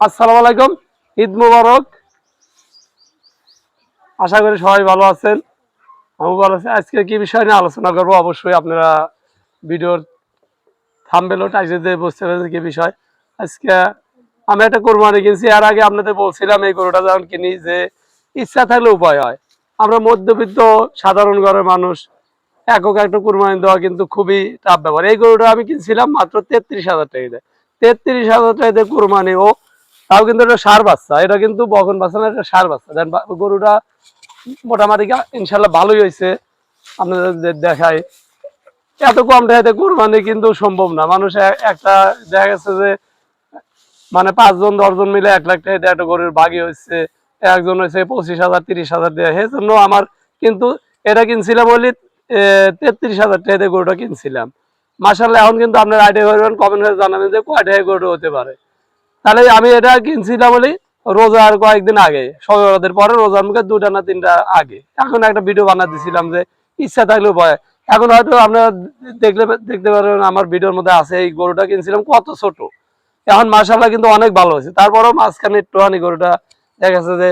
আসসালামু আলাইকুম, ঈদ মুবারক। আশা করি সবাই ভালো আছেন। আমি ভালো আছি। আজকে কি বিষয় নিয়ে আলোচনা করবো, অবশ্যই আপনারা ভিডিওর থাম্বনেল ও টাইটেল বুঝতে পেরেছেন কি বিষয়। আজকে আমি একটা কোরবানি কিনছি। এর আগে আপনাদের বলছিলাম এই গরুটা যখন কিনি যে ইচ্ছা থাকলে উপায় হয়। আমরা মধ্যবিত্ত সাধারণ ঘরের মানুষ, একক একটা কোরবানি দেওয়া কিন্তু খুবই টাফ ব্যাপার। এই গরুটা আমি কিনছিলাম মাত্র 33,000 টাকা দিয়ে। 33,000 টাকা দিয়ে কোরবানি, ও তাও কিন্তু এটা ষাঁড় বাচ্চা। এটা কিন্তু বকন বাচ্চা না, এটা ষাঁড় বাচ্চা। গরুটা মোটামুটি ইনশাল্লাহ ভালোই হয়েছে। আপনাদের দেখায় এত কম টাকাতে কোরবানি কিন্তু সম্ভব না। মানুষ একটা দেখা গেছে যে মানে 5 জন 10 জন মিলে 1 লাখ টাকা দিয়ে একটা গরুর বাগি হচ্ছে, একজন হয়েছে 25,000 30,000 দিয়ে। সেই জন্য আমার কিন্তু এটা কিনছিলাম বলি 33,000 টাকা দিয়ে গরুটা কিনছিলাম। মাসাল্লাহ এখন কিন্তু আপনার আইডিয়া করবেন, কমেন্ট করে জানাবেন যে কয় টাকা গরু হতে পারে। তাহলে আমি এটা কিনছিলাম বলি রোজার কয়েকদিন আগে, সবের পরে রোজার মুখে 2টা না 3টা আগে। এখন একটা ভিডিও বানা দিছিলাম যে ইচ্ছা থাকলে ভয়। এখন হয়তো আপনারা দেখতে পারবেন আমার ভিডিওর মধ্যে আছে এই গরুটা কিনছিলাম কত ছোট। এখন মাশাআল্লাহ কিন্তু অনেক ভালো হয়েছে। তারপরেও মাঝখানে একটুখানি গরুটা দেখা গেছে যে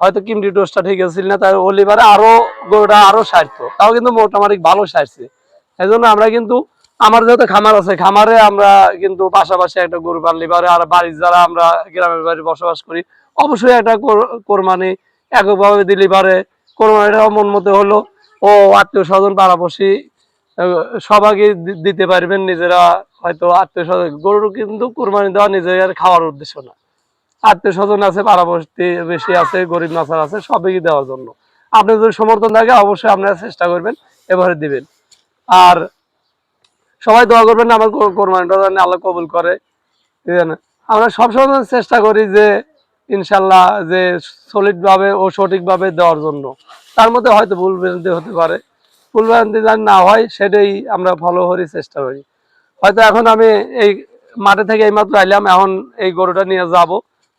হয়তো কিমটি টোস্টটা ঠিক আছিল না, তাই ওলিভারে আরো গরুটা আরো সারতো, তাও কিন্তু মোটামুটি ভালো সারছে। এই জন্য আমরা কিন্তু আমার যেহেতু খামার আছে, খামারে আমরা কিন্তু পাশাপাশি একটা গরু পাললি পারে। আর বাড়ির যারা আমরা গ্রামের বাড়ি বসবাস করি, অবশ্যই একটা কোরবানি এককভাবে দিলি পারে। কোরবানিটা মন মতো হলো, ও আত্মীয় স্বজন পাড়াপড়শি সবাইকে দিতে পারবেন। নিজেরা হয়তো আত্মীয় স্বজন, গরু কিন্তু কোরবানি দেওয়া নিজের খাওয়ার উদ্দেশ্য না, আত্মীয় স্বজন আছে, পাড়াপড়শি বেশি আছে, গরিব নাচার আছে, সবাইকে দেওয়ার জন্য। আপনার যদি সমর্থন থাকে অবশ্যই আপনারা চেষ্টা করবেন, এবারে দিবেন। আর সবাই দোয়া করবেন আমার কোরবানিটা যেন আল্লাহ কবুল করে। আমরা সবসময় চেষ্টা করি যে ইনশাল্লাহ যে সলিড ভাবে ও সঠিক ভাবে দেওয়ার জন্য। তার মধ্যে হয়তো ভুল ভ্রান্তি হতে পারে, ভুল ভ্রান্তি যেন না হয় সেটাই আমরা ফলো করি, চেষ্টা করি। হয়তো এখন আমি এই মাঠে থেকে এইমাত্র আইলাম, এখন এই গরুটা নিয়ে যাব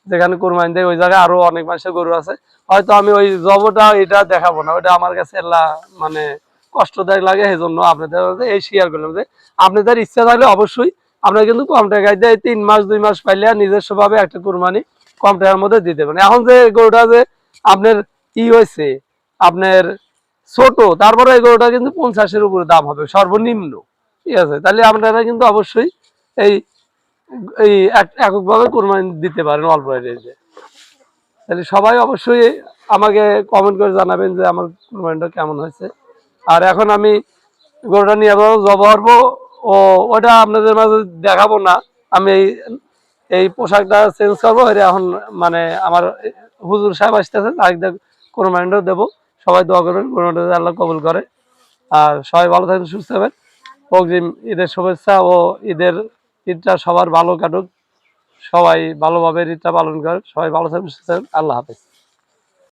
যেখানে কোরবানি দেয়, ওই জায়গায় আরো অনেক মানুষের গরু আছে। হয়তো আমি ওই জবটা এটা দেখাবো না, ওটা আমার কাছে মানে কষ্টদায়ক লাগে। সেই জন্য আপনাদের এই শেয়ার করলাম যে আপনাদের ইচ্ছা থাকলে অবশ্যই আপনারা কিন্তু কম টাকায় দিয়ে 3 মাস 2 মাস পাইলে নিজস্ব ভাবে একটা কোরবানি কম টাকার মধ্যে দিতে পারেন। এখন যে গরুটা যে আপনার হয়েছে আপনার ছোট, তারপরে এই গরুটা কিন্তু 50-এর উপরে দাম হবে সর্বনিম্ন। ঠিক আছে, তাহলে আপনারা কিন্তু অবশ্যই এই এই এককভাবে কোরবানি দিতে পারেন অল্প রেঞ্জে। তাহলে সবাই অবশ্যই আমাকে কমেন্ট করে জানাবেন যে আমার কোরবানিটা কেমন হয়েছে। আর এখন আমি গরুটা নিয়ে জব করবো, ও ওটা আপনাদের মাঝে দেখাবো না। আমি এই পোশাকটা চেঞ্জ করবো, এটা এখন মানে আমার হুজুর সাহেব আসতেছে, তাকে কোরবানিটাও দেবো। সবাই দোয়া করবেন কোরবানিটা আল্লাহ কবুল করে। আর সবাই ভালো থাকবেন, সুস্থ হবেন। অগ্রিম ঈদের শুভেচ্ছা, ও ঈদটা সবার ভালো কাটুক, সবাই ভালোভাবে ঈদটা পালন করেন। সবাই ভালো থাকবেন, সুস্থ থাকবেন। আল্লাহ হাফেজ।